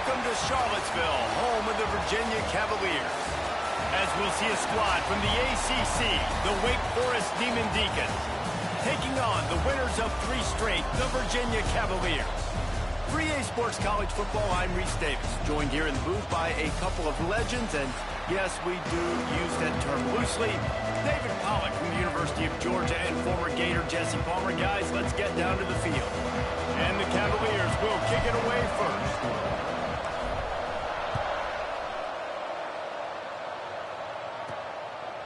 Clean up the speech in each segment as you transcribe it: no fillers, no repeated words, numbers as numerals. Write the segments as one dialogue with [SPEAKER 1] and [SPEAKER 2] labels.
[SPEAKER 1] Welcome to Charlottesville, home of the Virginia Cavaliers. As we'll see a squad from the ACC, the Wake Forest Demon Deacons, taking on the winners of 3 straight, the Virginia Cavaliers. For EA Sports College Football, I'm Reese Davis, joined here in the booth by a couple of legends, and yes, we do use that term loosely. David Pollack from the University of Georgia and former Gator Jesse Palmer. Guys, let's get down to the field. And the Cavaliers will kick it away first.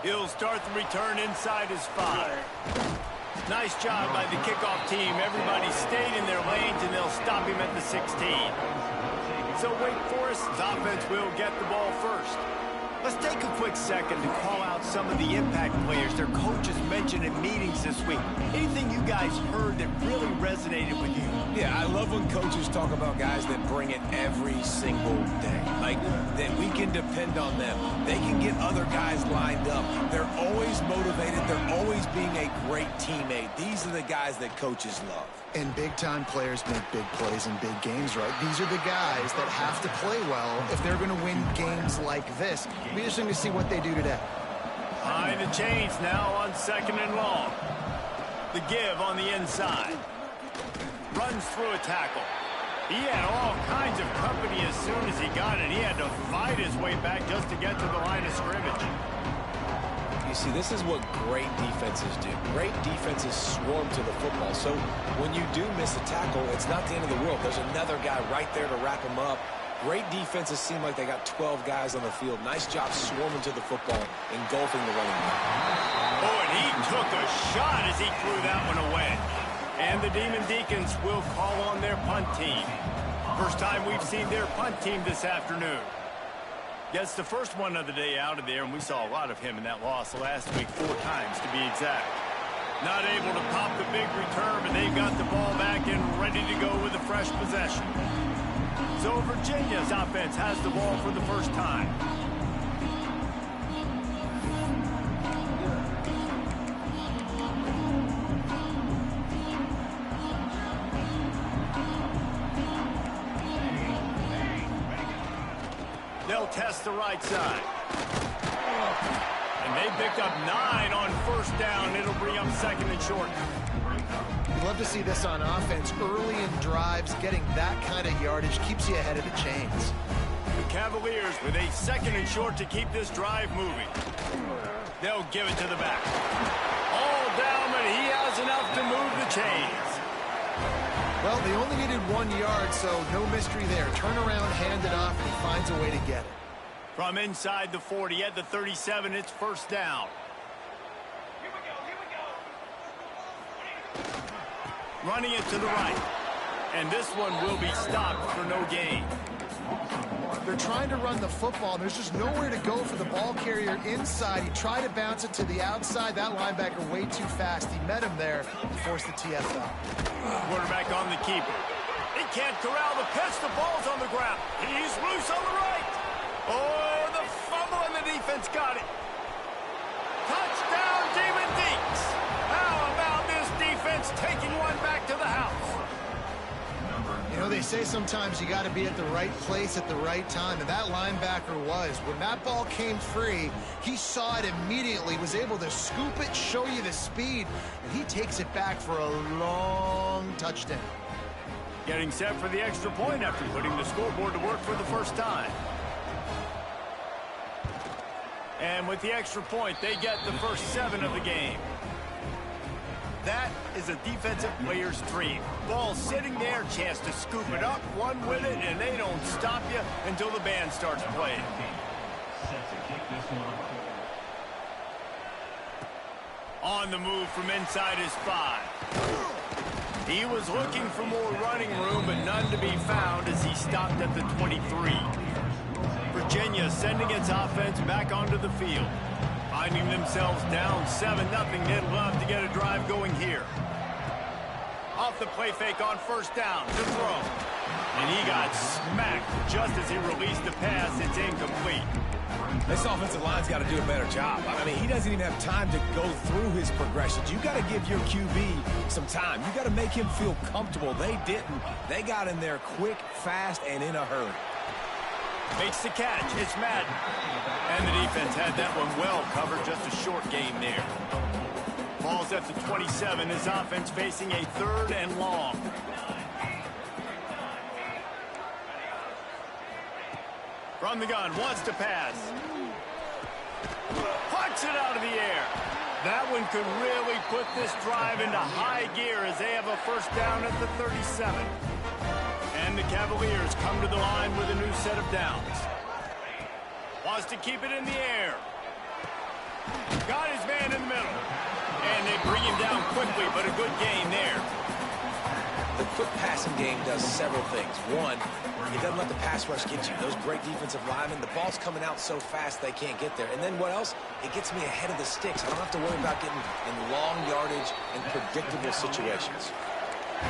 [SPEAKER 1] He'll start the return inside his 5. Nice job by the kickoff team. Everybody stayed in their lanes, and they'll stop him at the 16. So Wake Forest's offense will get the ball first. Let's take a quick second to call out some of the impact players their coaches mentioned in meetings this week. Anything you guys heard that really resonated with you?
[SPEAKER 2] Yeah, I love when coaches talk about guys that bring it every single day. Like, that we can depend on them. They can get other guys lined up. They're always motivated. They're always being a great teammate. These are the guys that coaches love.
[SPEAKER 3] And big-time players make big plays in big games, right? These are the guys that have to play well if they're going to win games like this. It'll be interesting to see what they do today.
[SPEAKER 1] Behind the chains now on 2nd and long. The give on the inside. Runs through a tackle. He had all kinds of company as soon as he got it. He had to fight his way back just to get to the line of scrimmage.
[SPEAKER 2] You see, this is what great defenses do. Great defenses swarm to the football. So when you do miss a tackle, it's not the end of the world. There's another guy right there to wrap him up. Great defenses seem like they got 12 guys on the field. Nice job swarming to the football, engulfing the running back.
[SPEAKER 1] Oh, and he took a shot as he threw that one away. And the Demon Deacons will call on their punt team. First time we've seen their punt team this afternoon. Gets the first one of the day out of there, and we saw a lot of him in that loss last week, 4 times to be exact. Not able to pop the big return, but they've got the ball back and ready to go with a fresh possession. So Virginia's offense has the ball for the first time. They'll test the right side. And they picked up 9 on 1st down. It'll bring up 2nd and short.
[SPEAKER 3] You'd love to see this on offense. Early in drives, getting that kind of yardage keeps you ahead of the chains.
[SPEAKER 1] The Cavaliers with a 2nd and short to keep this drive moving. They'll give it to the back. All down, but he has enough to move the chains.
[SPEAKER 3] Well, they only needed 1 yard, so no mystery there. Turn around, hand it off, and he finds a way to get it.
[SPEAKER 1] From inside the 40 at the 37, it's 1st down. Running it to the right. And this one will be stopped for no gain.
[SPEAKER 3] They're trying to run the football. There's just nowhere to go for the ball carrier inside. He tried to bounce it to the outside. That linebacker way too fast. He met him there and forced the TFL.
[SPEAKER 1] Quarterback on the keeper. He can't corral the pitch. The ball's on the ground. He's loose on the right. Oh, the fumble, and the defense got it. Touchdown, Demon Deeks. How about this defense taking one back to the house?
[SPEAKER 3] You know, they say sometimes you got to be at the right place at the right time, and that linebacker was. When that ball came free, he saw it immediately, was able to scoop it, show you the speed, and he takes it back for a long touchdown.
[SPEAKER 1] Getting set for the extra point after putting the scoreboard to work for the first time. And with the extra point, they get the first 7 of the game. That is a defensive player's dream. Ball sitting there, chance to scoop it up, run with it, and they don't stop you until the band starts playing. On the move from inside his 5. He was looking for more running room, but none to be found as he stopped at the 23. Virginia sending its offense back onto the field. Finding themselves down 7-0, they'd love to get a drive going here. Off the play fake on 1st down to throw. And he got smacked just as he released the pass. It's incomplete.
[SPEAKER 2] This offensive line's got to do a better job. I mean, he doesn't even have time to go through his progressions. You got to give your QB some time. You got to make him feel comfortable. They didn't. They got in there quick, fast, and in a hurry.
[SPEAKER 1] Makes the catch. It's Madden. And the defense had that one well covered. Just a short game there. Ball's at the 27. His offense facing a 3rd and long. From the gun, wants to pass. Pucks it out of the air. That one could really put this drive into high gear as they have a first down at the 37. And the Cavaliers come to the line with a new set of downs. Wants to keep it in the air. Got his man in the middle. And they bring him down quickly, but a good gain there.
[SPEAKER 2] The quick passing game does several things. One, it doesn't let the pass rush get you. Those great defensive linemen, the ball's coming out so fast they can't get there. And then what else? It gets me ahead of the sticks. I don't have to worry about getting in long yardage and predictable situations.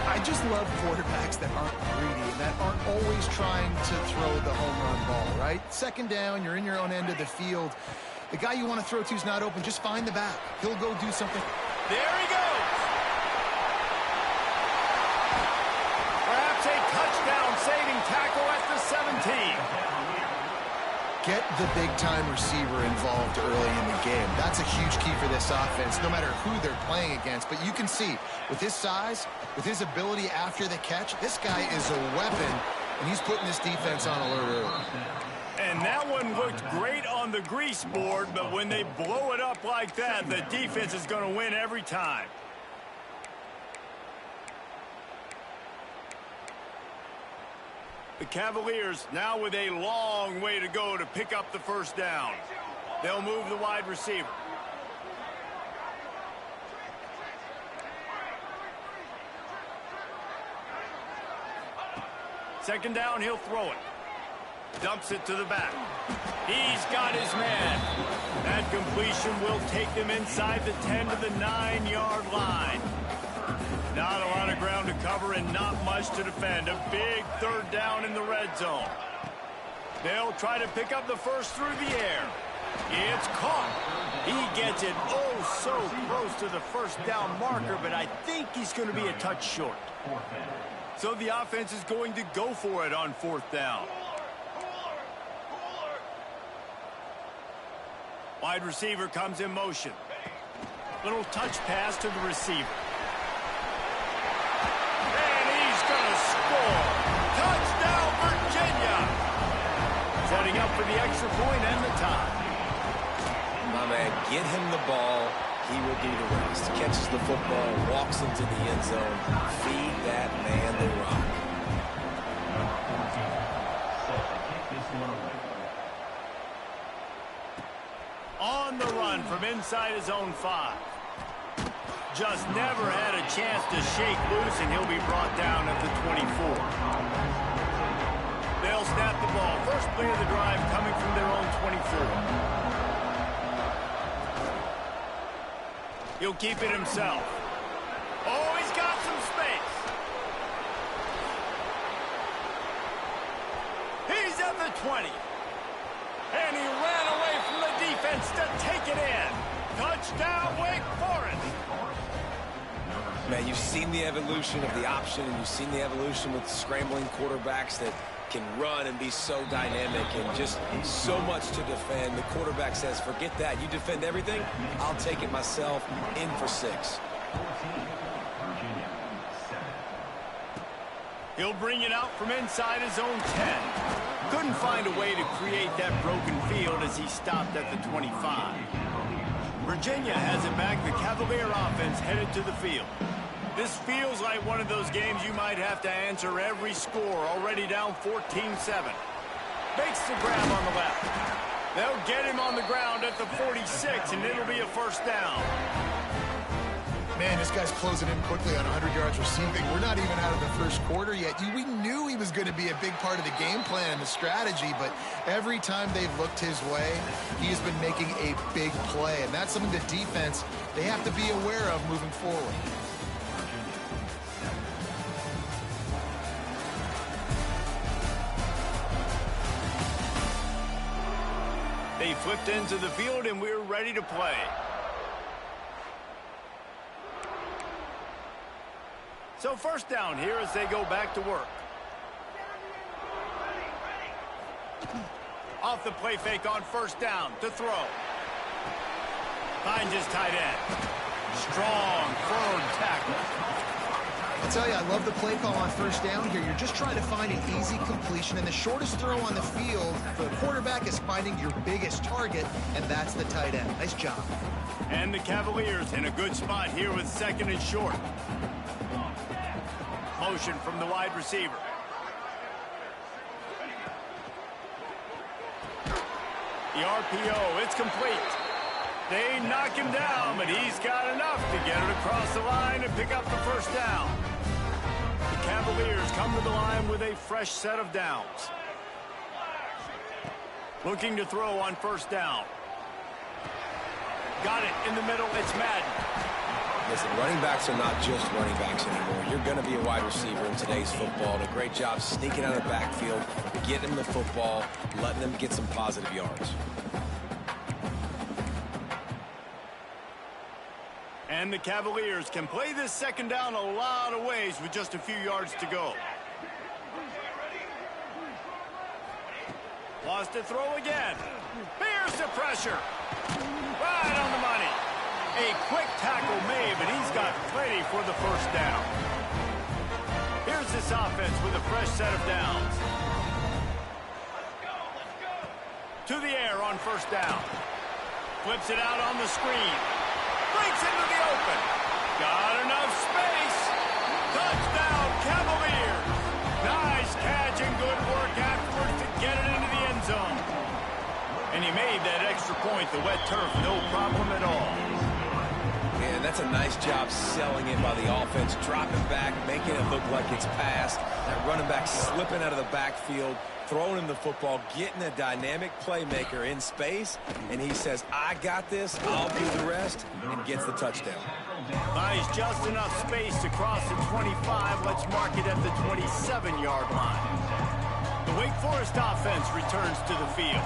[SPEAKER 3] I just love quarterbacks that aren't greedy and that aren't always trying to throw the home run ball, right? Second down, you're in your own end of the field. The guy you want to throw to is not open. Just find the back. He'll go do something.
[SPEAKER 1] There he goes. Perhaps a touchdown-saving tackle at the 17.
[SPEAKER 3] Get the big-time receiver involved early in the game. That's a huge key for this offense, no matter who they're playing against. But you can see, with his size, with his ability after the catch, this guy is a weapon, and he's putting this defense on alert early.
[SPEAKER 1] And that one looked great on the grease board, but when they blow it up like that, the defense is going to win every time. The Cavaliers now with a long way to go to pick up the first down. They'll move the wide receiver. Second down, he'll throw it. Dumps it to the back. He's got his man. That completion will take them inside the 10 to the 9-yard line. Not a lot of ground to cover and not much to defend. A big third down in the red zone. They'll try to pick up the first through the air. It's caught. He gets it oh so close to the first down marker, but I think he's going to be a touch short. So the offense is going to go for it on 4th down. Wide receiver comes in motion. Little touch pass to the receiver. And he's going to score. Touchdown, Virginia. Setting up for the extra point and the tie.
[SPEAKER 2] My man, get him the ball. He will do the rest. Catches the football, walks into the end zone. Feed that man the rock.
[SPEAKER 1] On the run from inside his own 5. Just never had a chance to shake loose, and he'll be brought down at the 24. They'll snap the ball. First play of the drive coming from their own 24. He'll keep it himself. Oh, he's got some space. He's at the 20. And he ran away from the defense to take it in. Touchdown, Wake Forest.
[SPEAKER 2] Man, you've seen the evolution of the option, and you've seen the evolution with scrambling quarterbacks that can run and be so dynamic and just so much to defend. The quarterback says, forget that. You defend everything, I'll take it myself. In for 6.
[SPEAKER 1] He'll bring it out from inside his own 10. Couldn't find a way to create that broken field as he stopped at the 25. Virginia has it back. The Cavalier offense headed to the field. This feels like one of those games you might have to answer every score. Already down 14-7. Makes the grab on the left. They'll get him on the ground at the 46, and it'll be a first down.
[SPEAKER 3] Man, this guy's closing in quickly on 100 yards receiving. We're not even out of the first quarter yet. We knew he was going to be a big part of the game plan and the strategy, but every time they've looked his way, he has been making a big play, and that's something the defense, they have to be aware of moving forward.
[SPEAKER 1] They flipped into the field, and we're ready to play. So first down here as they go back to work. Off the play fake on first down to throw. Finds his tight end. Strong, firm tackle.
[SPEAKER 3] I'll tell you, I love the play call on first down here. You're just trying to find an easy completion, and the shortest throw on the field for the quarterback is finding your biggest target, and that's the tight end. Nice job.
[SPEAKER 1] And the Cavaliers in a good spot here with second and short. Motion from the wide receiver. The RPO, it's complete. They knock him down, but he's got enough to get it across the line and pick up the first down. The Cavaliers come to the line with a fresh set of downs. Looking to throw on first down. Got it in the middle. It's Madden.
[SPEAKER 2] Listen, running backs are not just running backs anymore. You're going to be a wide receiver in today's football. And a great job sneaking out of the backfield, getting them the football, letting them get some positive yards.
[SPEAKER 1] And the Cavaliers can play this second down a lot of ways with just a few yards to go. Wants to throw again. Here's the pressure. Right on the money. A quick tackle made, but he's got plenty for the first down. Here's this offense with a fresh set of downs. To the air on first down. Flips it out on the screen. Breaks into the open. Got enough space. Touchdown, Cavaliers. Nice catch and good work afterwards to get it into the end zone. And he made that extra point, the wet turf, no problem at all.
[SPEAKER 2] And that's a nice job selling it by the offense, dropping back, making it look like it's passed. That running back slipping out of the backfield, throwing him the football, getting a dynamic playmaker in space, and he says, I got this, I'll do the rest, and gets the touchdown.
[SPEAKER 1] Nice, just enough space to cross the 25. Let's mark it at the 27-yard line. The Wake Forest offense returns to the field.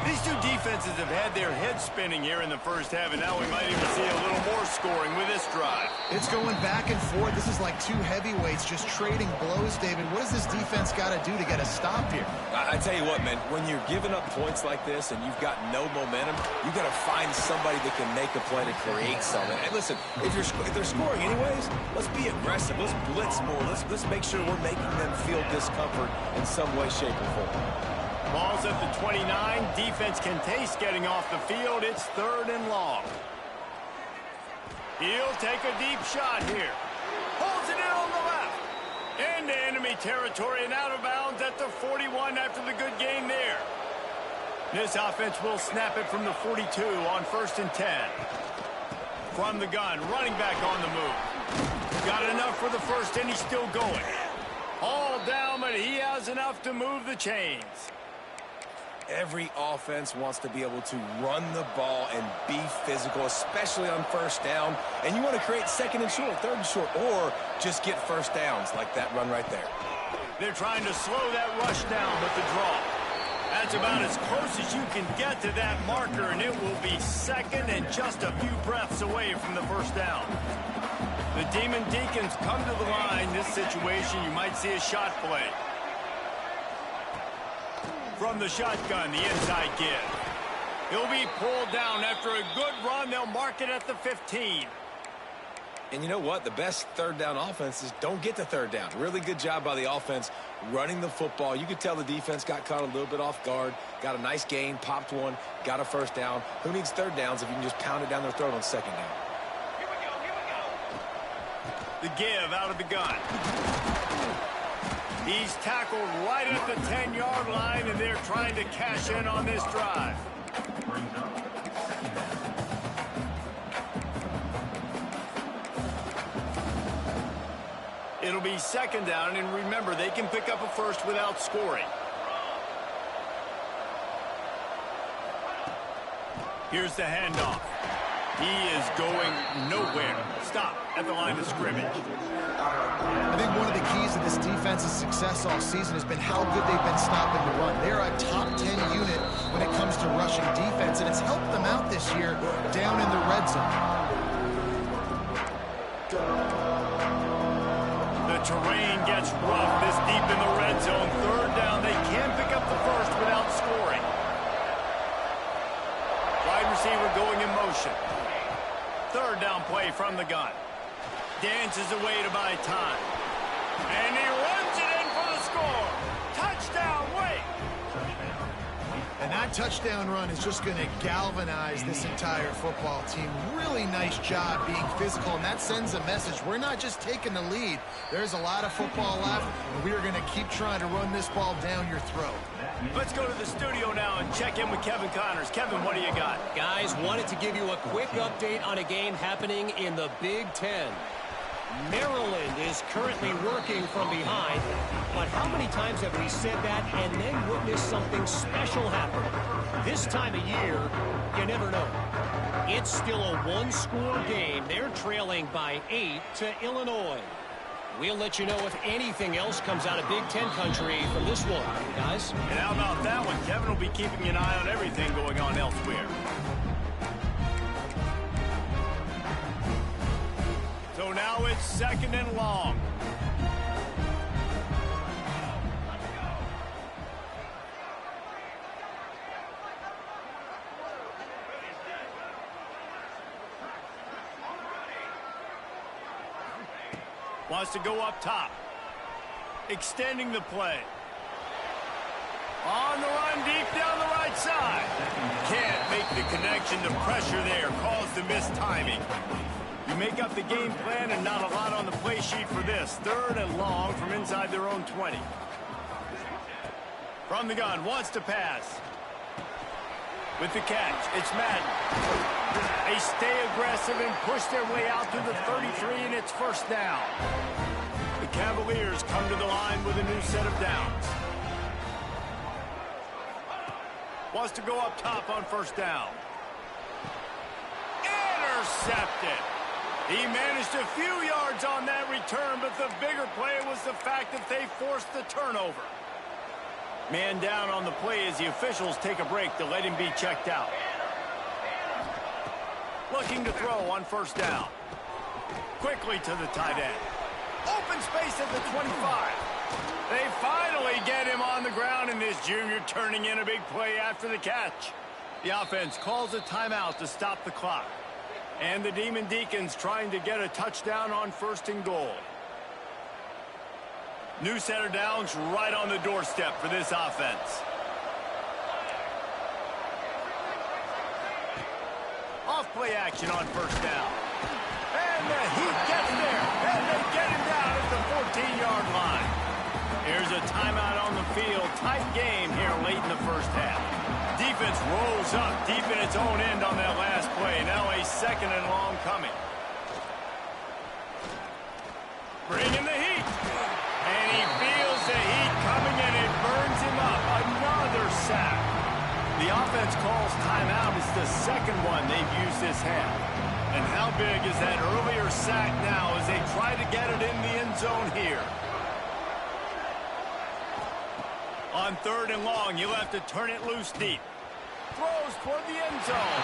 [SPEAKER 1] These two defenses have had their heads spinning here in the first half, and now we might even see a little more scoring with this drive.
[SPEAKER 3] It's going back and forth. This is like two heavyweights just trading blows, David. What does this defense got to do to get a stop here?
[SPEAKER 2] I tell you what, man, when you're giving up points like this and you've got no momentum, you got to find somebody that can make a play to create something. And listen, if they're scoring anyways, let's be aggressive. Let's blitz more. Let's make sure we're making them feel discomfort in some way, shape, or form.
[SPEAKER 1] Ball's at the 29. Defense can taste getting off the field. It's third and long. He'll take a deep shot here. Holds it in on the left. Into enemy territory and out of bounds at the 41 after the good gain there. This offense will snap it from the 42 on first and 10. From the gun, running back on the move. Got enough for the first, and he's still going. All down, but he has enough to move the chains.
[SPEAKER 2] Every offense wants to be able to run the ball and be physical, especially on first down. And you want to create second and short, third and short, or just get first downs like that run right there.
[SPEAKER 1] They're trying to slow that rush down with the draw. That's about as close as you can get to that marker, and it will be second and just a few breaths away from the first down. The Demon Deacons come to the line. This situation, you might see a shot play. From the shotgun, the inside give. He'll be pulled down after a good run. They'll mark it at the 15.
[SPEAKER 2] And you know what? The best third down offenses don't get to third down. Really good job by the offense running the football. You could tell the defense got caught a little bit off guard, got a nice gain, popped one, got a first down. Who needs third downs if you can just pound it down their throat on second down?
[SPEAKER 1] The give out of the gun. He's tackled right at the 10-yard line, and they're trying to cash in on this drive. It'll be second down, and remember, they can pick up a first without scoring. Here's the handoff. He is going nowhere. Stop at the line of scrimmage.
[SPEAKER 3] I think one of the keys to this defense's success all season has been how good they've been stopping the run. They're a top 10 unit when it comes to rushing defense, and it's helped them out this year down in the red zone.
[SPEAKER 1] The terrain gets rough this deep in the red zone. Third down, they can pick up the first without scoring. from the gun. Dances away to buy time. And he runs it in for the score. Touchdown, Wake.
[SPEAKER 3] And that touchdown run is just going to galvanize this entire football team. Really nice job being physical, and that sends a message. We're not just taking the lead. There's a lot of football left, and we are going to keep trying to run this ball down your throat.
[SPEAKER 1] Let's go to the studio now and check in with Kevin Connors. Kevin, what do you got?
[SPEAKER 4] Guys, wanted to give you a quick update on a game happening in the Big Ten. Maryland is currently working from behind, but how many times have we said that and then witnessed something special happen? This time of year, you never know. It's still a one-score game. They're trailing by 8 to Illinois. We'll let you know if anything else comes out of Big Ten country from this one, guys.
[SPEAKER 1] And how about that one? Kevin will be keeping an eye on everything going on elsewhere. So now it's 2nd and long. Wants to go up top. Extending the play. On the run deep down the right side. Can't make the connection. The pressure there caused the missed timing. You make up the game plan and not a lot on the play sheet for this. 3rd and long from inside their own 20. From the gun, wants to pass. With the catch, it's Madden. They stay aggressive and push their way out to the 33, and it's 1st down. The Cavaliers come to the line with a new set of downs. Wants to go up top on 1st down. Intercepted. He managed a few yards on that return, but the bigger play was the fact that they forced the turnover. Man down on the play as the officials take a break to let him be checked out. Looking to throw on 1st down. Quickly to the tight end. Open space at the 25. They finally get him on the ground, and this junior turning in a big play after the catch. The offense calls a timeout to stop the clock. And the Demon Deacons trying to get a touchdown on 1st and goal. New set of downs right on the doorstep for this offense. Off play action on 1st down. And the Heat gets there. And they get him down at the 14-yard line. Here's a timeout on the field. Tight game here late in the 1st half. Defense rolls up deep in its own end on that last play. Now a 2nd and long coming. Bring in the heat. And he feels the heat coming, and it burns him up. Another sack. The offense calls timeout. It's the 2nd one they've used this half. And how big is that earlier sack now as they try to get it in the end zone here? On 3rd and long, you'll have to turn it loose deep. Throws toward the end zone.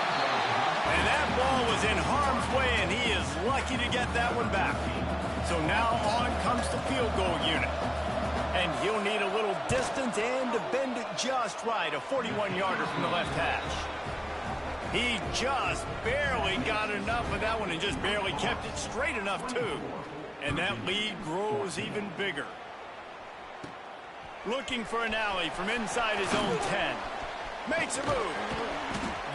[SPEAKER 1] And that ball was in harm's way, and he is lucky to get that one back. So now on comes the field goal unit. And he'll need a little distance and to bend it just right. A 41-yarder from the left hash. He just barely got enough of that one and just barely kept it straight enough, too. And that lead grows even bigger. Looking for an alley from inside his own 10. Makes a move.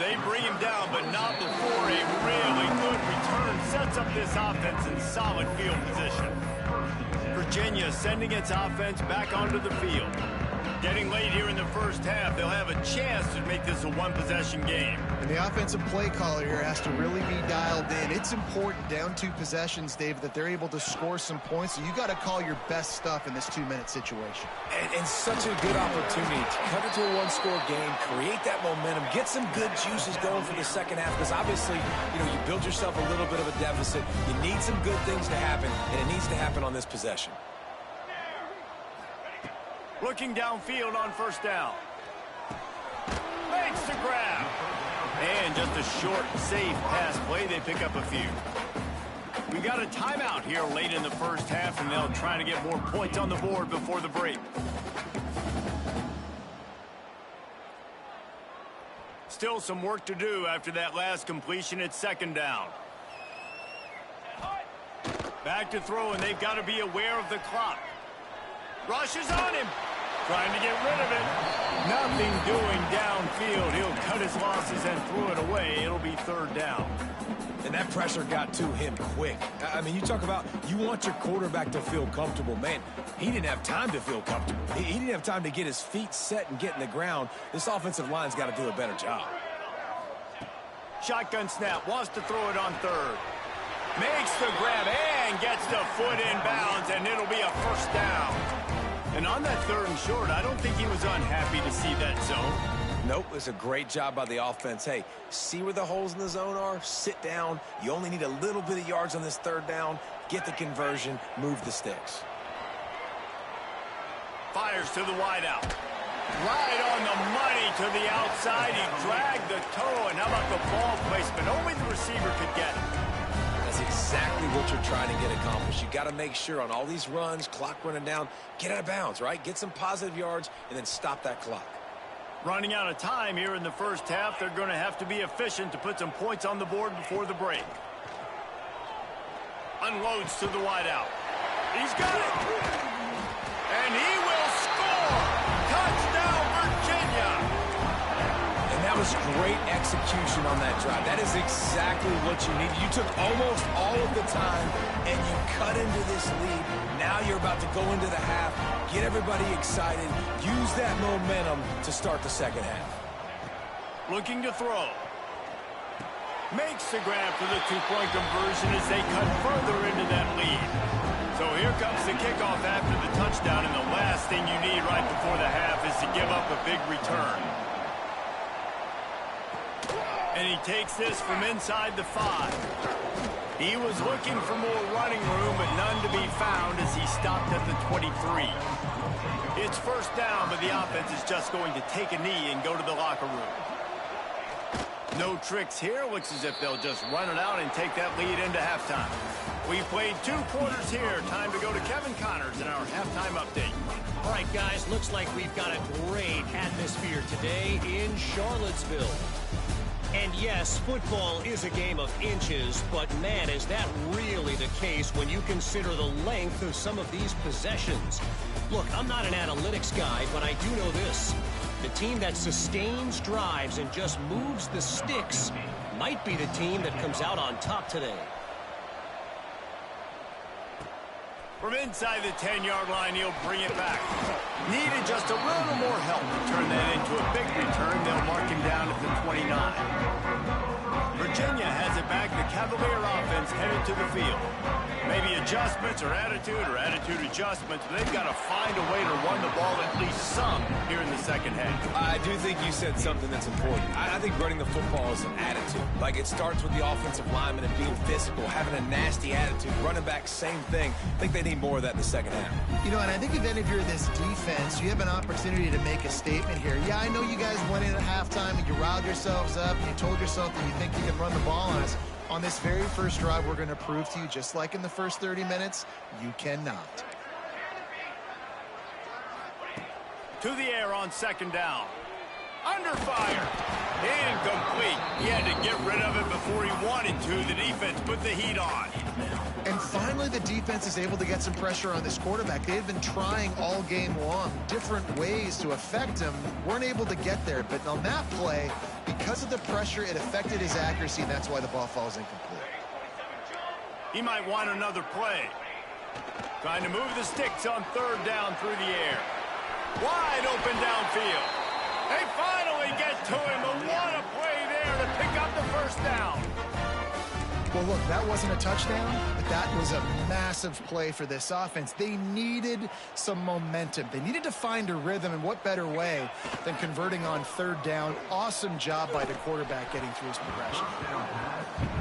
[SPEAKER 1] They bring him down, but not before a really good return sets up this offense in solid field position. Virginia sending its offense back onto the field. Getting late here in the 1st half, they'll have a chance to make this a one-possession game.
[SPEAKER 3] And the offensive play caller here has to really be dialed in. It's important down 2 possessions, Dave, that they're able to score some points. So you got to call your best stuff in this 2-minute situation.
[SPEAKER 2] And such a good opportunity to cut into a one-score game, create that momentum, get some good juices going for the 2nd half. Because obviously, you build yourself a little bit of a deficit. You need some good things to happen, and it needs to happen on this possession.
[SPEAKER 1] Looking downfield on 1st down. Makes the grab. And just a short, safe pass play. They pick up a few. We got a timeout here late in the 1st half, and they'll try to get more points on the board before the break. Still some work to do after that last completion at 2nd down. Back to throw, and they've got to be aware of the clock. Rushes on him. Trying to get rid of it. Nothing doing downfield. He'll cut his losses and throw it away. It'll be third down.
[SPEAKER 2] And that pressure got to him quick. I mean, you talk about you want your quarterback to feel comfortable. Man, he didn't have time to feel comfortable. He didn't have time to get his feet set and get in the ground. This offensive line's got to do a better job.
[SPEAKER 1] Shotgun snap. Wants to throw it on third. Makes the grab and gets the foot in bounds, and it'll be a first down. And on that third and short, I don't think he was unhappy to see that zone.
[SPEAKER 2] Nope, it's a great job by the offense. Hey, see where the holes in the zone are? Sit down. You only need a little bit of yards on this third down. Get the conversion. Move the sticks.
[SPEAKER 1] Fires to the wideout. Right on the money to the outside. He dragged the toe, and how about the ball placement? Only the receiver could get it.
[SPEAKER 2] That's exactly what you're trying to get accomplished. You got to make sure on all these runs, clock running down, get out of bounds, right? Get some positive yards, and then stop that clock.
[SPEAKER 1] Running out of time here in the first half. They're going to have to be efficient to put some points on the board before the break. Unloads to the wideout. He's got it. And he will score. Touchdown, Virginia.
[SPEAKER 2] And that was great execution on that drive. That is exactly what you needed. You took almost all of the time, and you cut into this lead. Now you're about to go into the half, get everybody excited, use that momentum to start the second half.
[SPEAKER 1] Looking to throw. Makes the grab for the two-point conversion as they cut further into that lead. So here comes the kickoff after the touchdown, and the last thing you need right before the half is to give up a big return. And he takes this from inside the 5. He was looking for more running room, but none to be found as he stopped at the 23. It's first down, but the offense is just going to take a knee and go to the locker room. No tricks here. Looks as if they'll just run it out and take that lead into halftime. We played 2 quarters here. Time to go to Kevin Connors in our halftime update.
[SPEAKER 4] All right, guys, looks like we've got a great atmosphere today in Charlottesville. And yes, football is a game of inches, but man, is that really the case when you consider the length of some of these possessions. Look, I'm not an analytics guy, but I do know this. The team that sustains drives and just moves the sticks might be the team that comes out on top today.
[SPEAKER 1] From inside the 10-yard line, he'll bring it back. Needed just a little more help to turn that into a big return. They'll mark him down at the 29. Virginia has it back. The Cavalier offense headed to the field. Maybe adjustments or attitude adjustments. But they've got to find a way to run the ball at least some here in the second half.
[SPEAKER 2] I do think you said something that's important. I think running the football is an attitude. Like, it starts with the offensive lineman and being physical, having a nasty attitude. Running back, same thing. I think they need more of that in the second half.
[SPEAKER 3] You know, and I think if any of you're this defense, you have an opportunity to make a statement here. Yeah, I know you guys went in at halftime and you riled yourselves up and you told yourself that you think you can run the ball on us. On this very first drive, we're going to prove to you, just like in the first 30 minutes, you cannot.
[SPEAKER 1] To the air on second down. Under fire. Incomplete. He had to get rid of it before he wanted to. The defense put the heat on.
[SPEAKER 3] And finally, the defense is able to get some pressure on this quarterback. They had been trying all game long, different ways to affect him. Weren't able to get there. But on that play, because of the pressure, it affected his accuracy, and that's why the ball falls incomplete.
[SPEAKER 1] He might want another play. Trying to move the sticks on third down through the air. Wide open downfield. They finally get to him, but what a play there to pick up the first down.
[SPEAKER 3] Well, look, that wasn't a touchdown, but that was a massive play for this offense. They needed some momentum. They needed to find a rhythm, and what better way than converting on third down. Awesome job by the quarterback getting through his progression.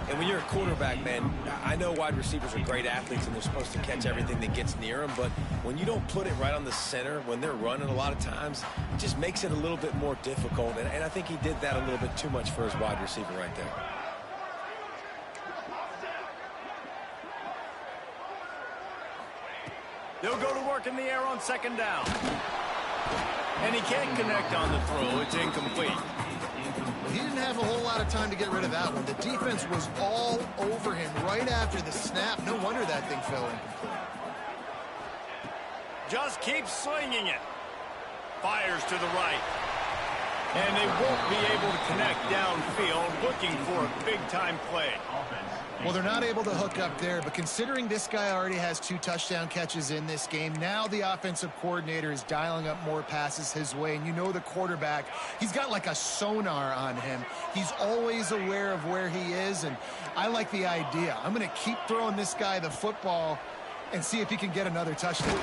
[SPEAKER 2] And when you're a quarterback, man, I know wide receivers are great athletes and they're supposed to catch everything that gets near them, but when you don't put it right on the center, when they're running a lot of times, it just makes it a little bit more difficult. And I think he did that a little bit too much for his wide receiver right there.
[SPEAKER 1] They'll go to work in the air on second down. And he can't connect on the throw. It's incomplete.
[SPEAKER 3] Well, he didn't have a whole lot of time to get rid of that one. The defense was all over him right after the snap. No wonder that thing fell incomplete.
[SPEAKER 1] Just keeps slinging it. Fires to the right. And they won't be able to connect downfield, looking for a big-time play.
[SPEAKER 3] Well, they're not able to hook up there, but considering this guy already has 2 touchdown catches in this game, now the offensive coordinator is dialing up more passes his way. And you know the quarterback, he's got like a sonar on him. He's always aware of where he is, and I like the idea. I'm going to keep throwing this guy the football and see if he can get another touchdown.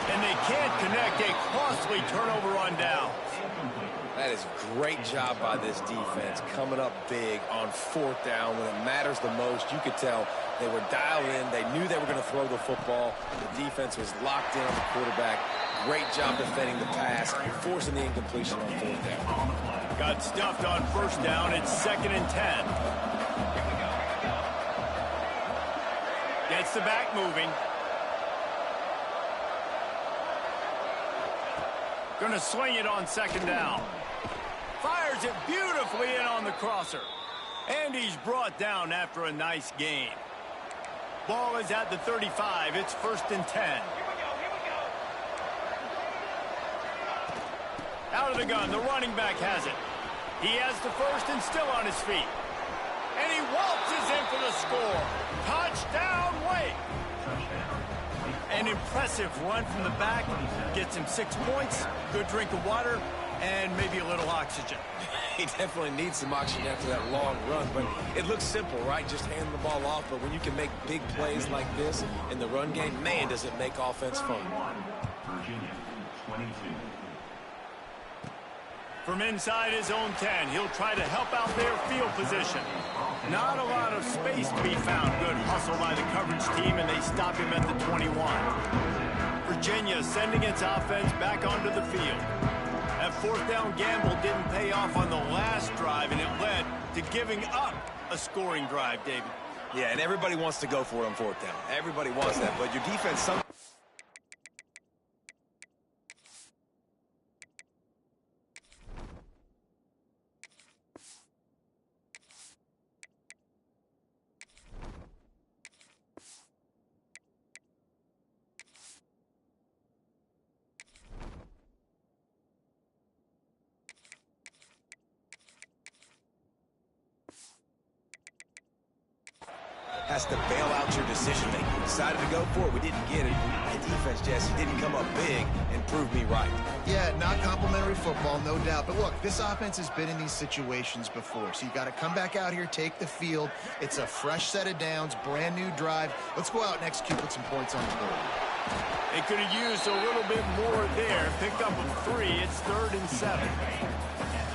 [SPEAKER 1] And they can't connect, a costly turnover on downs.
[SPEAKER 2] That is a great job by this defense, coming up big on 4th down when it matters the most. You could tell they were dialed in. They knew they were going to throw the football. The defense was locked in on the quarterback. Great job defending the pass, forcing the incompletion on 4th down.
[SPEAKER 1] Got stuffed on 1st down. It's 2nd and 10. Gets the back moving. Going to swing it on 2nd down. Fires it beautifully in on the crosser. And he's brought down after a nice gain. Ball is at the 35. It's 1st and 10. Out of the gun, the running back has it. He has the 1st and still on his feet. And he waltzes in for the score. Touchdown, Wake. An impressive run from the back. Gets him 6 points, good drink of water, and maybe a little oxygen.
[SPEAKER 2] He definitely needs some oxygen after that long run, but it looks simple, right? Just handing the ball off, but when you can make big plays like this in the run game, man, does it make offense fun.
[SPEAKER 1] From inside his own 10, he'll try to help out their field position. Not a lot of space to be found. Good hustle by the coverage team, and they stop him at the 21. Virginia sending its offense back onto the field. That 4th down gamble didn't pay off on the last drive, and it led to giving up a scoring drive, David.
[SPEAKER 2] Yeah, and everybody wants to go for it on 4th down. Everybody wants that, but your defense... has to bail out your decision making. We decided to go for it. We didn't get it. The defense, Jesse, didn't come up big and prove me right.
[SPEAKER 3] Yeah, not complimentary football, no doubt. But look, this offense has been in these situations before. So you got to come back out here, take the field. It's a fresh set of downs, brand new drive. Let's go out and execute with some points on the board.
[SPEAKER 1] They could have used a little bit more there. Picked up a 3. It's 3rd and 7.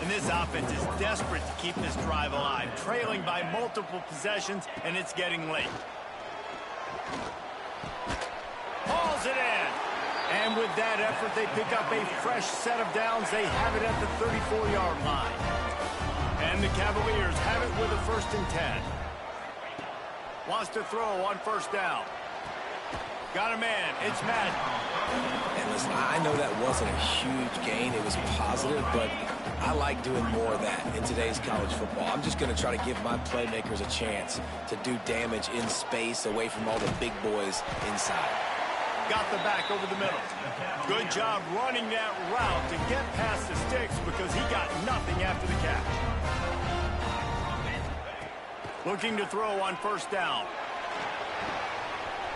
[SPEAKER 1] And this offense is desperate to keep this drive alive, trailing by multiple possessions, and it's getting late. Hauls it in. And with that effort, they pick up a fresh set of downs. They have it at the 34-yard line. And the Cavaliers have it with a 1st and 10. Wants to throw on 1st down. Got a man. It's Madden.
[SPEAKER 2] And listen, I know that wasn't a huge gain. It was positive, but I like doing more of that in today's college football. I'm just going to try to give my playmakers a chance to do damage in space away from all the big boys inside.
[SPEAKER 1] Got the back over the middle. Good job running that route to get past the sticks because he got nothing after the catch. Looking to throw on 1st down.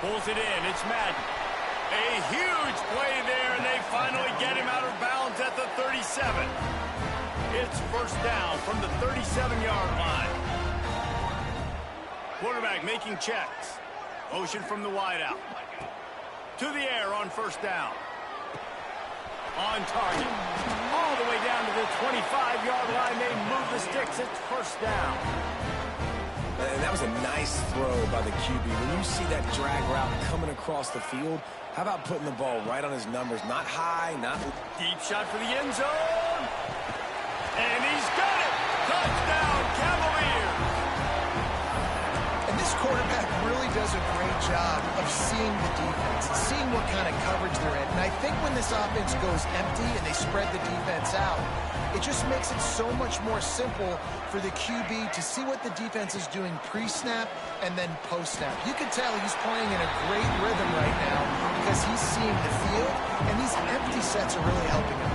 [SPEAKER 1] Pulls it in. It's Madden. A huge play there, and they finally get him out of bounds at the 37. It's 1st down from the 37-yard line. Quarterback making checks. Motion from the wideout. To the air on 1st down. On target. All the way down to the 25-yard line. They move the sticks. It's 1st down.
[SPEAKER 2] And that was a nice throw by the QB. When you see that drag route coming across the field, how about putting the ball right on his numbers? Not high, not...
[SPEAKER 1] Deep shot for the end zone. And he's got it. Touchdown, Cavaliers.
[SPEAKER 3] And this quarterback really does a great job of seeing the defense, seeing what kind of coverage they're in. And I think when this offense goes empty and they spread the defense out, it just makes it so much more simple for the QB to see what the defense is doing pre-snap and then post-snap. You can tell he's playing in a great rhythm right now because he's seeing the field, and these empty sets are really helping him.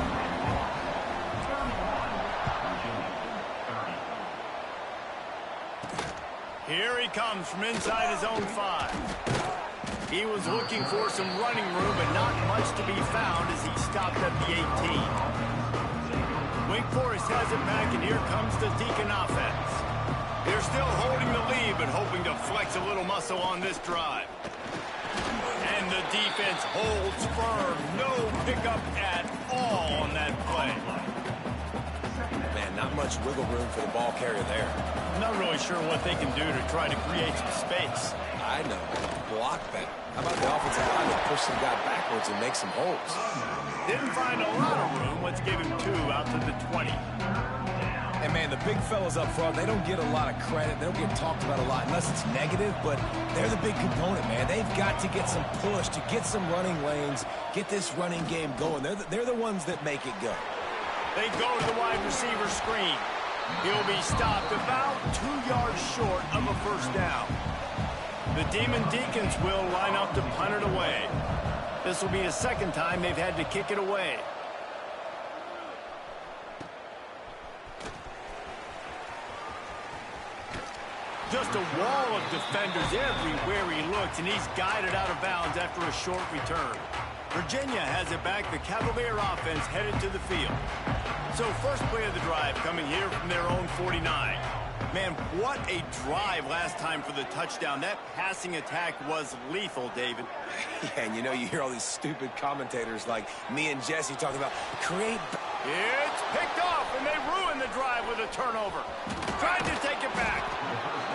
[SPEAKER 1] Here he comes from inside his own 5. He was looking for some running room, but not much to be found as he stopped at the 18. Wake Forest has it back, and here comes the Deacon offense. They're still holding the lead, but hoping to flex a little muscle on this drive. And the defense holds firm. No pickup at all on that play.
[SPEAKER 2] Man, not much wiggle room for the ball carrier there.
[SPEAKER 1] I'm not really sure what they can do to try to create some space.
[SPEAKER 2] I know. Block that. How about the offensive line that push some guy backwards and make some holes?
[SPEAKER 1] Didn't find a lot of room. Let's give him 2 out to the 20.
[SPEAKER 2] And, man, the big fellas up front, they don't get a lot of credit. They don't get talked about a lot unless it's negative, but they're the big component, man. They've got to get some push, to get some running lanes, get this running game going. They're the ones that make it go.
[SPEAKER 1] They go to the wide receiver screen. He'll be stopped about 2 yards short of a first down. The Demon Deacons will line up to punt it away. This will be the second time they've had to kick it away. Just a wall of defenders everywhere he looks, and he's guided out of bounds after a short return. Virginia has it back. The Cavalier offense headed to the field. So first play of the drive coming here from their own 49. Man, what a drive last time for the touchdown. That passing attack was lethal, David.
[SPEAKER 2] Yeah, and you know, you hear all these stupid commentators like me and Jesse talking about create.
[SPEAKER 1] It's picked off, and they ruin the drive with a turnover. Tried to take it back.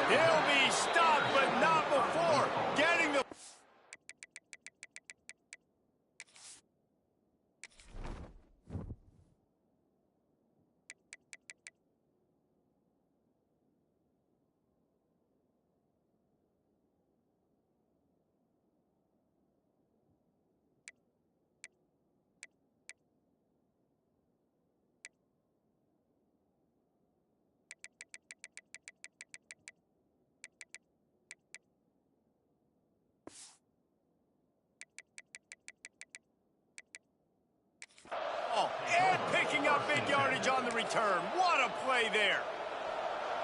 [SPEAKER 1] He'll be stopped, but not before getting the... And picking up big yardage on the return. What a play there.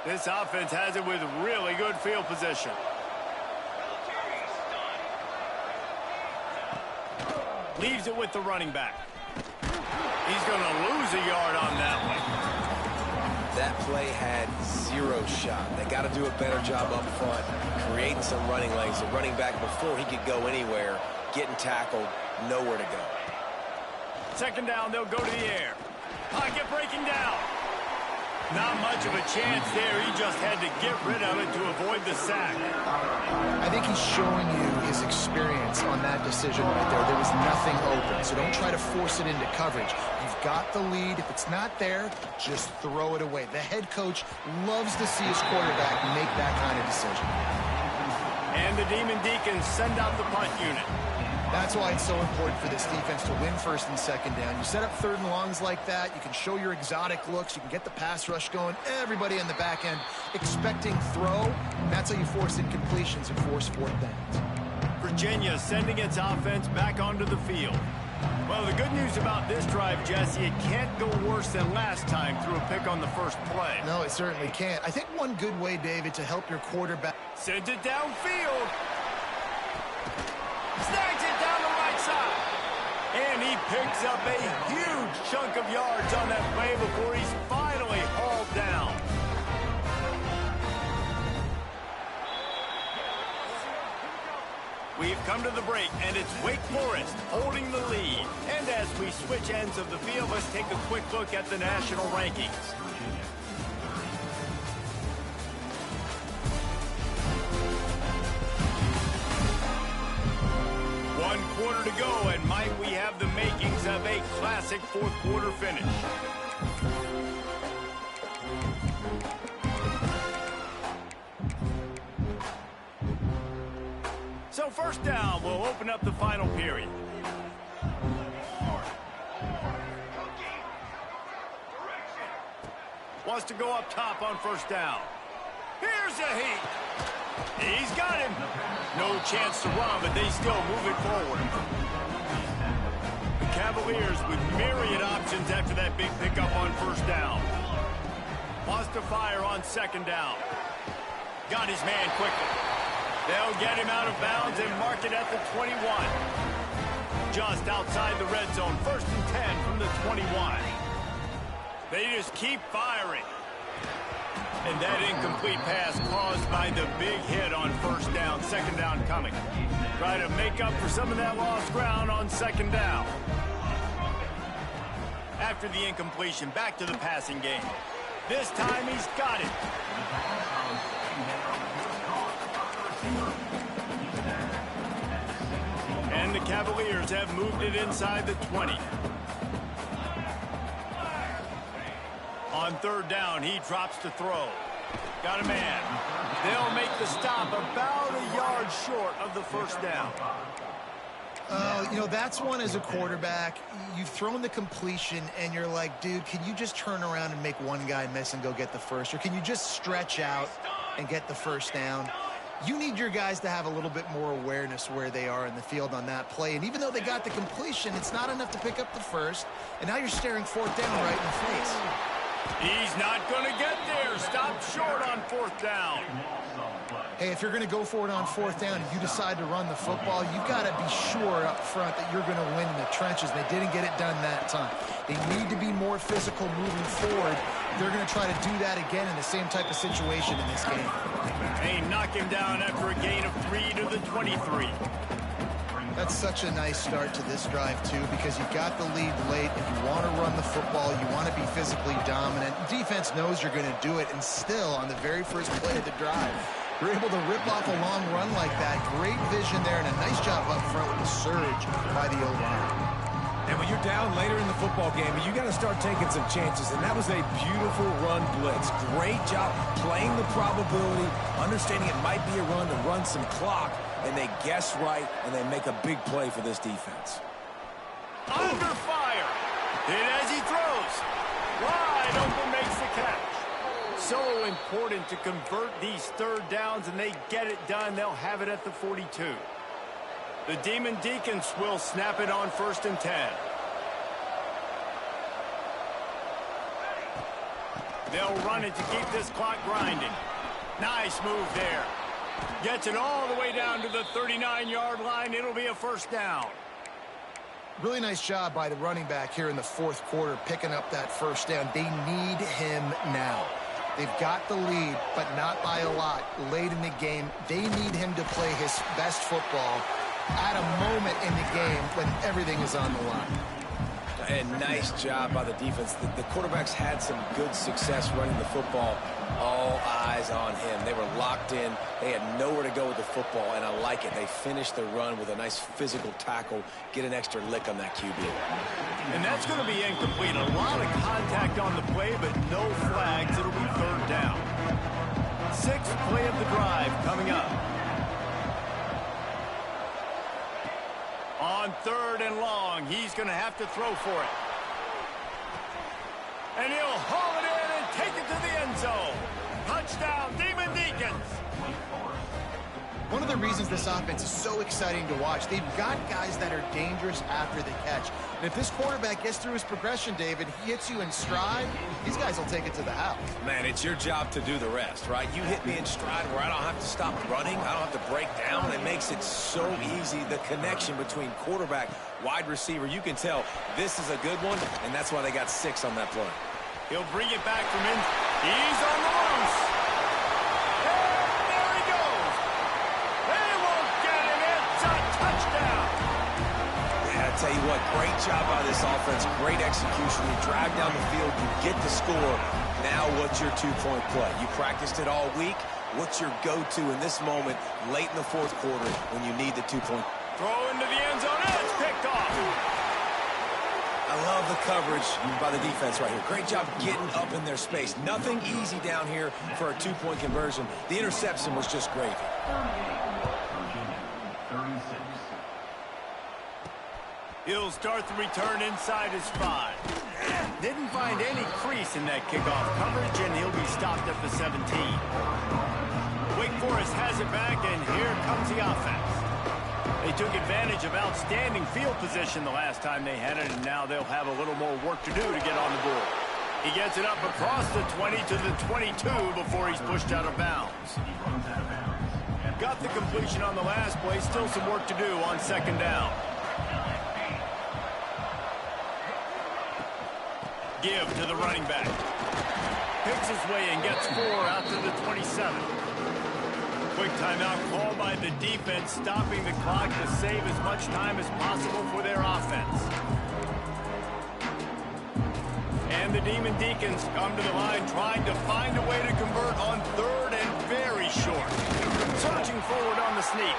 [SPEAKER 1] This offense has it with really good field position. Leaves it with the running back. He's going to lose a yard on that one.
[SPEAKER 2] That play had 0 shot. They got to do a better job up front, creating some running lanes. The running back, before he could go anywhere, getting tackled, nowhere to go.
[SPEAKER 1] Second down, they'll go to the air. Pocket breaking down. Not much of a chance there. He just had to get rid of it to avoid the sack.
[SPEAKER 3] I think he's showing you his experience on that decision right there. There was nothing open, so don't try to force it into coverage. You've got the lead. If it's not there, just throw it away. The head coach loves to see his quarterback make that kind of decision.
[SPEAKER 1] And the Demon Deacons send out the punt unit.
[SPEAKER 3] That's why it's so important for this defense to win first and second down. You set up third and longs like that, you can show your exotic looks, you can get the pass rush going, everybody in the back end expecting throw, and that's how you force incompletions and force fourth downs.
[SPEAKER 1] Virginia sending its offense back onto the field. Well, the good news about this drive, Jesse, it can't go worse than last time through a pick on the first play.
[SPEAKER 3] No, it certainly can't. I think one good way, David, to help your quarterback...
[SPEAKER 1] Sends it downfield. Snags it down the right side. And he picks up a huge chunk of yards on that play before he's finally hauled down. We've come to the break, and it's Wake Forest holding the lead. And as we switch ends of the field, let's take a quick look at the national rankings. One quarter to go, and might we have the makings of a classic fourth quarter finish. So first down, we'll open up the final period. Wants to go up top on first down. Here's a heat. He's got him. No chance to run, but they still move it forward. The Cavaliers with myriad options after that big pickup on first down. Wants to fire on second down. Got his man quickly. They'll get him out of bounds and mark it at the 21. Just outside the red zone, 1st and 10 from the 21. They just keep firing. And that incomplete pass caused by the big hit on first down, second down coming. Try to make up for some of that lost ground on second down. After the incompletion, back to the passing game. This time he's got it. And the Cavaliers have moved it inside the 20. On third down, he drops to throw. Got a man. They'll make the stop about a yard short of the first down.
[SPEAKER 3] You know, that's one as a quarterback. You've thrown the completion, and you're like, dude, can you just turn around and make one guy miss and go get the first? Or can you just stretch out and get the first down? You need your guys to have a little bit more awareness where they are in the field on that play. And even though they got the completion, it's not enough to pick up the first. And now you're staring fourth down right in the face.
[SPEAKER 1] He's not going to get there. Stop short on fourth down.
[SPEAKER 3] Hey, if you're going to go for it on fourth down and you decide to run the football, you've got to be sure up front that you're going to win in the trenches. They didn't get it done that time. They need to be more physical moving forward. They're going to try to do that again in the same type of situation in this game.
[SPEAKER 1] They knock him down after a gain of 3 to the 23.
[SPEAKER 3] That's such a nice start to this drive, too, because you've got the lead late. If you want to run the football, you want to be physically dominant. Defense knows you're going to do it, and still, on the very first play of the drive, you're able to rip off a long run like that. Great vision there, and a nice job up front with the surge by the O-line.
[SPEAKER 2] And when you're down later in the football game, you got to start taking some chances, and that was a beautiful run blitz. Great job playing the probability, understanding it might be a run to run some clock, and they guess right, and they make a big play for this defense.
[SPEAKER 1] Under fire. Hit as he throws. Wide open makes the catch. So important to convert these third downs, and they get it done. They'll have it at the 42. The Demon Deacons will snap it on 1st and 10. They'll run it to keep this clock grinding. Nice move there. Gets it all the way down to the 39-yard line. It'll be a first down.
[SPEAKER 3] Really nice job by the running back here in the fourth quarter, picking up that first down. They need him now. They've got the lead, but not by a lot. Late in the game, they need him to play his best football at a moment in the game when everything is on the line.
[SPEAKER 2] And nice job by the defense. The quarterbacks had some good success running the football. All eyes on him. They were locked in. They had nowhere to go with the football, and I like it. They finished the run with a nice physical tackle, get an extra lick on that QB.
[SPEAKER 1] And that's going to be incomplete. A lot of contact on the play, but no flags. It'll be third down. 6th play of the drive coming up. On 3rd and long, he's going to have to throw for it. And he'll haul it in and take it to the end zone. Touchdown, Demon Deacons.
[SPEAKER 3] One of the reasons this offense is so exciting to watch, they've got guys that are dangerous after the catch. And if this quarterback gets through his progression, David, he hits you in stride, these guys will take it to the house.
[SPEAKER 2] Man, it's your job to do the rest, right? You hit me in stride where I don't have to stop running. I don't have to break down. It makes it so easy. The connection between quarterback, wide receiver, you can tell this is a good one, and that's why they got 6 on that play.
[SPEAKER 1] He'll bring it back from in. He's on the loose. And there he goes. They won't get him. It's a touchdown.
[SPEAKER 2] Yeah, I tell you what, great job by this offense. Great execution. You drive down the field, you get the score. Now what's your two-point play? You practiced it all week. What's your go-to in this moment late in the fourth quarter when you need the 2-point?
[SPEAKER 1] Throw into the end zone. It's picked off.
[SPEAKER 2] I love the coverage by the defense right here. Great job getting up in their space. Nothing easy down here for a 2-point conversion. The interception was just gravy.
[SPEAKER 1] He'll start the return inside his 5. Didn't find any crease in that kickoff coverage, and he'll be stopped at the 17. Wake Forest has it back, and here comes the offense. They took advantage of outstanding field position the last time they had it, and now they'll have a little more work to do to get on the board. He gets it up across the 20 to the 22 before he's pushed out of bounds. Got the completion on the last play, still some work to do on second down. Give to the running back. Picks his way and gets 4 out to the 27. Quick timeout called by the defense, stopping the clock to save as much time as possible for their offense. And the Demon Deacons come to the line trying to find a way to convert on third and very short. Searching forward on the sneak.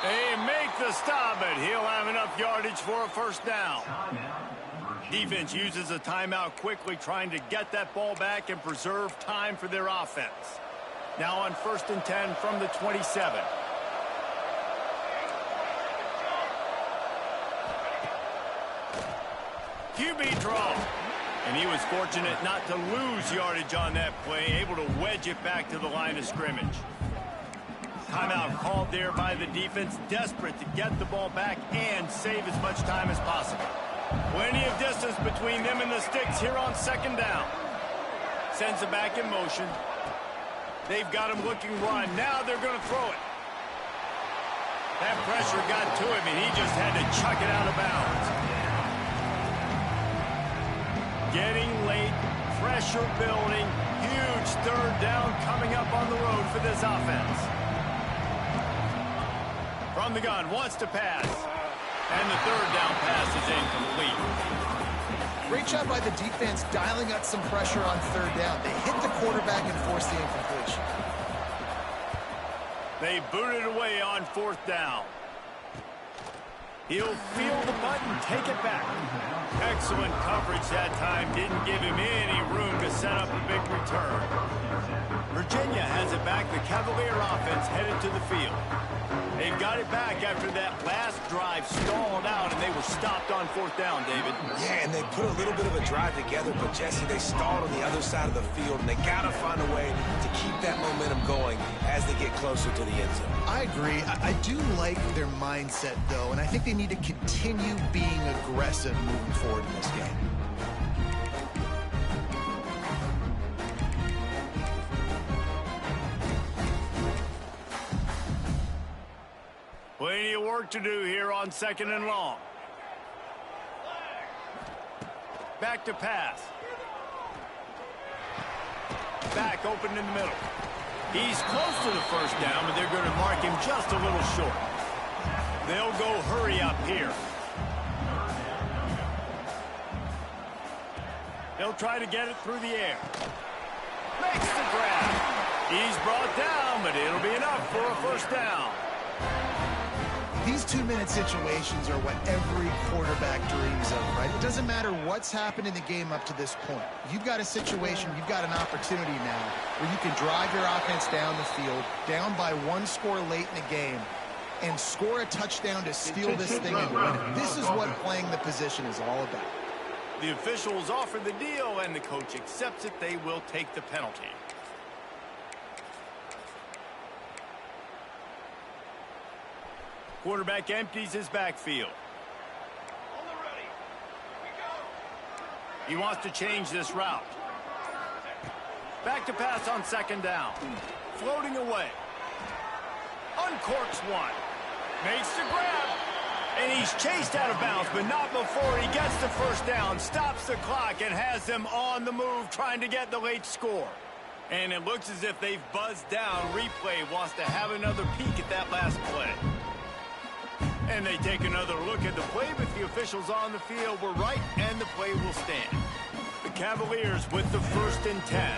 [SPEAKER 1] They make the stop, but he'll have enough yardage for a first down. Defense uses a timeout quickly, trying to get that ball back and preserve time for their offense. Now on 1st and 10 from the 27. QB draw. And he was fortunate not to lose yardage on that play, able to wedge it back to the line of scrimmage. Timeout called there by the defense, desperate to get the ball back and save as much time as possible. Plenty of distance between them and the sticks here on second down. Sends it back in motion. They've got him looking run. Now they're going to throw it. That pressure got to him, and he just had to chuck it out of bounds. Getting late, pressure building, huge third down coming up on the road for this offense. From the gun, wants to pass. And the third down pass is incomplete.
[SPEAKER 3] Great job by the defense dialing up some pressure on third down. They hit the quarterback and forced the incompletion.
[SPEAKER 1] They booted away on 4th down. He'll feel the button, take it back. Excellent coverage that time. Didn't give him any room to set up a big return. Virginia has it back. The Cavalier offense headed to the field. They've got it back after that last drive stalled out, and they were stopped on 4th down, David.
[SPEAKER 2] Yeah, and they put a little bit of a drive together, but, Jesse, they stalled on the other side of the field, and they got to find a way to keep that momentum going as they get closer to the end zone.
[SPEAKER 3] I agree. I do like their mindset, though, and I think they need to continue being aggressive moving forward in this game.
[SPEAKER 1] Plenty of work to do here on 2nd and long. Back to pass. Back open in the middle. He's close to the first down, but they're going to mark him just a little short. They'll go hurry up here. They'll try to get it through the air. Makes the grab. He's brought down, but it'll be enough for a first down.
[SPEAKER 3] These 2-minute situations are what every quarterback dreams of, right? It doesn't matter what's happened in the game up to this point. You've got a situation, you've got an opportunity now where you can drive your offense down the field, down by 1 score late in the game, and score a touchdown to steal this thing and win it. This is what playing the position is all about.
[SPEAKER 1] The officials offer the deal, and the coach accepts it. They will take the penalty. Quarterback empties his backfield. He wants to change this route. Back to pass on 2nd down. Floating away. Uncorks one. Makes the grab. And he's chased out of bounds, but not before he gets the first down. Stops the clock and has them on the move trying to get the late score. And it looks as if they've buzzed down. Replay wants to have another peek at that last play. And they take another look at the play, but the officials on the field were right, and the play will stand. The Cavaliers with the 1st and 10.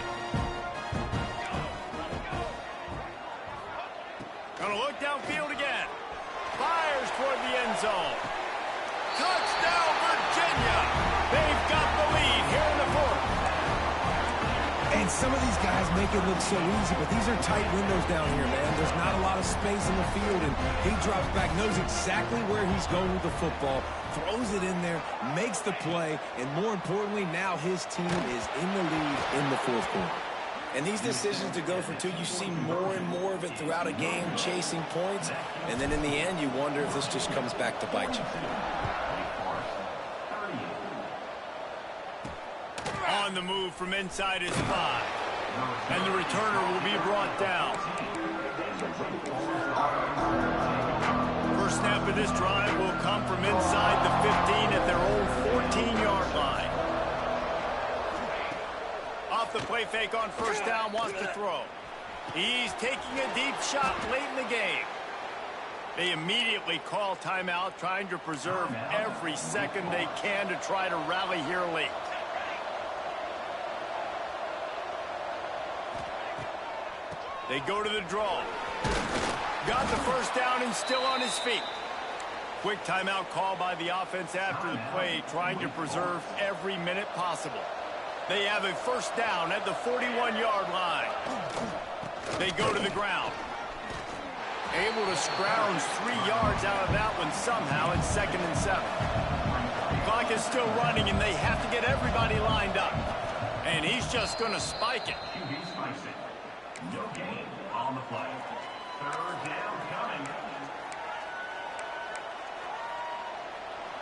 [SPEAKER 1] Gonna look downfield again. Fires toward the end zone. Touchdown, Virginia! They've got the lead here in the 4th.
[SPEAKER 2] And And some of these guys make it look so easy, but these are tight windows down here, man. There's not a lot of space in the field, and he drops back, knows exactly where he's going with the football, throws it in there, makes the play, and more importantly, now his team is in the lead in the fourth quarter. And these decisions to go for two, you see more and more of it throughout a game, chasing points, and then in the end, you wonder if this just comes back to bite you.
[SPEAKER 1] On the move from inside his 5. And the returner will be brought down. First snap of this drive will come from inside the 15 at their own 14-yard line. Off the play fake on first down, wants to throw. He's taking a deep shot late in the game. They immediately call timeout, trying to preserve every second they can to try to rally here late. They go to the draw. Got the first down and still on his feet. Quick timeout call by the offense after the play, trying to preserve every minute possible. They have a first down at the 41-yard line. They go to the ground. Able to scrounge 3 yards out of that one somehow at 2nd and 7. Clock is still running, and they have to get everybody lined up. And he's just going to spike it.
[SPEAKER 5] No gain on the play. Third down coming.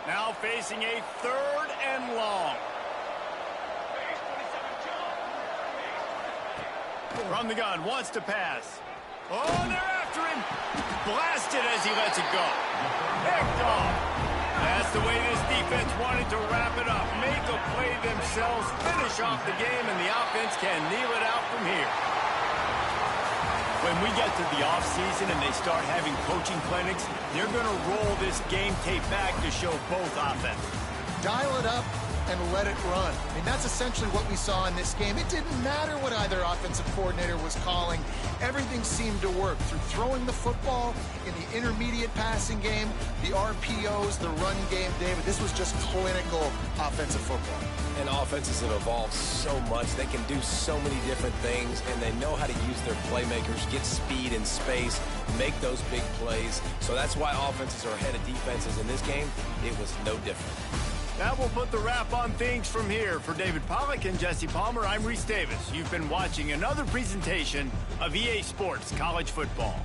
[SPEAKER 1] Now facing a 3rd and long. From the gun, wants to pass. Oh, they're after him. Blasted as he lets it go. Picked off. That's the way this defense wanted to wrap it up. Make a play themselves, finish off the game, and the offense can kneel it out from here. When we get to the offseason and they start having coaching clinics, they're going to roll this game tape back to show both offenses.
[SPEAKER 3] Dial it up and let it run. I mean, that's essentially what we saw in this game. It didn't matter what either offensive coordinator was calling. Everything seemed to work through throwing the football in the intermediate passing game, the RPOs, the run game, David. This was just clinical offensive football.
[SPEAKER 2] And offenses have evolved so much. They can do so many different things, and they know how to use their playmakers, get speed and space, make those big plays. So that's why offenses are ahead of defenses in this game. It was no different.
[SPEAKER 1] That will put the wrap on things from here. For David Pollack and Jesse Palmer, I'm Reese Davis. You've been watching another presentation of EA Sports College Football.